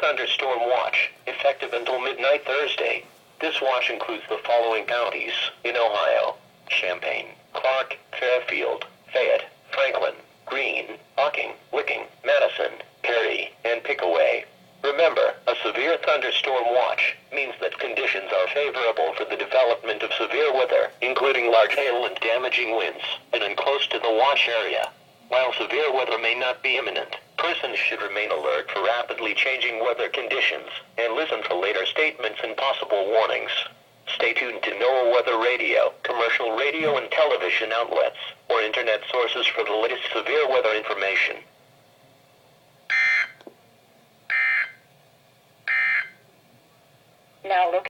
thunderstorm watch, effective until midnight Thursday. This watch includes the following counties in Ohio: Champaign, Clark, Fairfield, Fayette, Franklin, Greene, Hocking, Licking, Madison, Perry, and Pickaway. Remember, a severe thunderstorm watch means that conditions are favorable for the development of severe weather, including large hail and damaging winds, and close to the watch area. While severe weather may not be imminent, persons should remain alert for rapidly changing weather conditions and listen for later statements and possible warnings. Stay tuned to NOAA Weather Radio, commercial radio and television outlets, or internet sources for the latest severe weather information. Now look